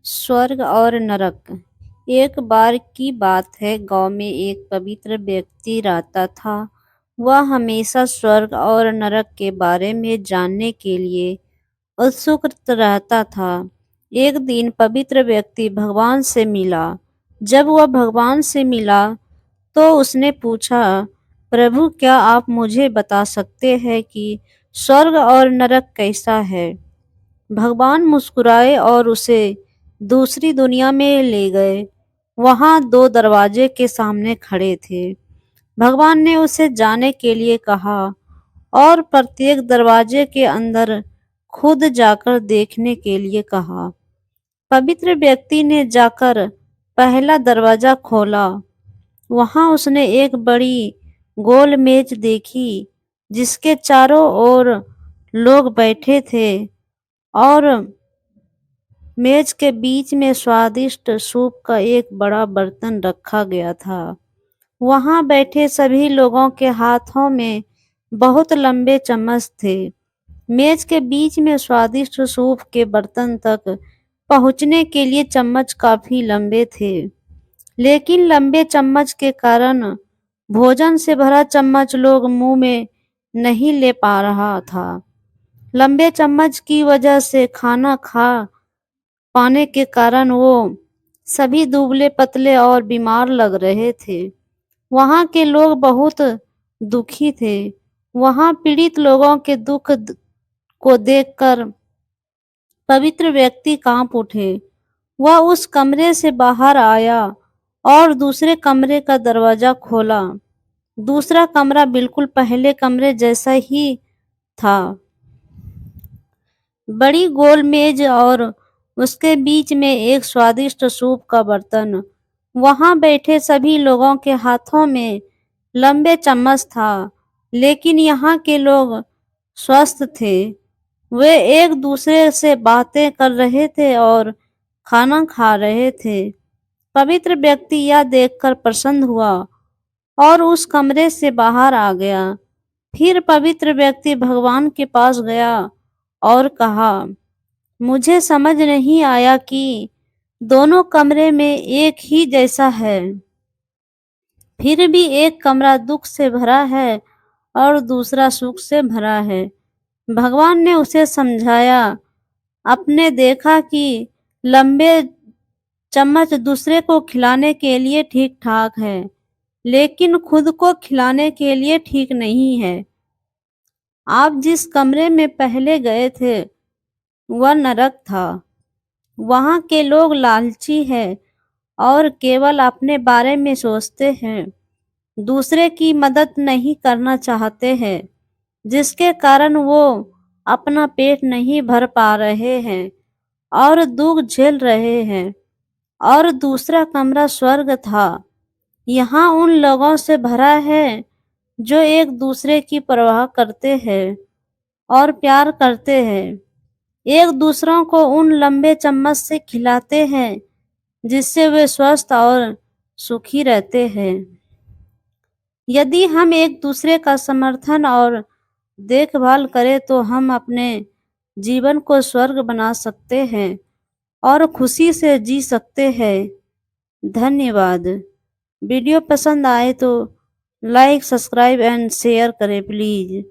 स्वर्ग और नरक। एक बार की बात है, गांव में एक पवित्र व्यक्ति रहता था। वह हमेशा स्वर्ग और नरक के बारे में जानने के लिए उत्सुक रहता था। एक दिन पवित्र व्यक्ति भगवान से मिला। जब वह भगवान से मिला तो उसने पूछा, प्रभु, क्या आप मुझे बता सकते हैं कि स्वर्ग और नरक कैसा है? भगवान मुस्कुराए और उसे दूसरी दुनिया में ले गए। वहां दो दरवाजे के सामने खड़े थे। भगवान ने उसे जाने के लिए कहा और प्रत्येक दरवाजे के अंदर खुद जाकर देखने के लिए कहा। पवित्र व्यक्ति ने जाकर पहला दरवाजा खोला। वहां उसने एक बड़ी गोल मेज देखी जिसके चारों ओर लोग बैठे थे और मेज के बीच में स्वादिष्ट सूप का एक बड़ा बर्तन रखा गया था। वहां बैठे सभी लोगों के हाथों में बहुत लंबे चम्मच थे। मेज के बीच में स्वादिष्ट सूप के बर्तन तक पहुंचने के लिए चम्मच काफी लंबे थे, लेकिन लंबे चम्मच के कारण भोजन से भरा चम्मच लोग मुंह में नहीं ले पा रहा था। लंबे चम्मच की वजह से खाना खा पाने के कारण वो सभी दुबले पतले और बीमार लग रहे थे। वहां के लोग बहुत दुखी थे। वहां पीड़ित लोगों के दुख को देखकर पवित्र व्यक्ति कांप उठे। वह उस कमरे से बाहर आया और दूसरे कमरे का दरवाजा खोला। दूसरा कमरा बिल्कुल पहले कमरे जैसा ही था। बड़ी गोल मेज और उसके बीच में एक स्वादिष्ट सूप का बर्तन। वहां बैठे सभी लोगों के हाथों में लंबे चम्मच था, लेकिन यहाँ के लोग स्वस्थ थे। वे एक दूसरे से बातें कर रहे थे और खाना खा रहे थे। पवित्र व्यक्ति यह देखकर प्रसन्न हुआ और उस कमरे से बाहर आ गया। फिर पवित्र व्यक्ति भगवान के पास गया और कहा, मुझे समझ नहीं आया कि दोनों कमरे में एक ही जैसा है। फिर भी एक कमरा दुख से भरा है और दूसरा सुख से भरा है। भगवान ने उसे समझाया, आपने देखा कि लंबे चम्मच दूसरे को खिलाने के लिए ठीक ठाक है, लेकिन खुद को खिलाने के लिए ठीक नहीं है। आप जिस कमरे में पहले गए थे वह नरक था। वहां के लोग लालची हैं और केवल अपने बारे में सोचते हैं, दूसरे की मदद नहीं करना चाहते हैं, जिसके कारण वो अपना पेट नहीं भर पा रहे हैं और दुख झेल रहे हैं। और दूसरा कमरा स्वर्ग था। यहाँ उन लोगों से भरा है जो एक दूसरे की परवाह करते हैं और प्यार करते हैं। एक दूसरों को उन लंबे चम्मच से खिलाते हैं जिससे वे स्वस्थ और सुखी रहते हैं। यदि हम एक दूसरे का समर्थन और देखभाल करें तो हम अपने जीवन को स्वर्ग बना सकते हैं और खुशी से जी सकते हैं। धन्यवाद। वीडियो पसंद आए तो लाइक, सब्सक्राइब एंड शेयर करें प्लीज़।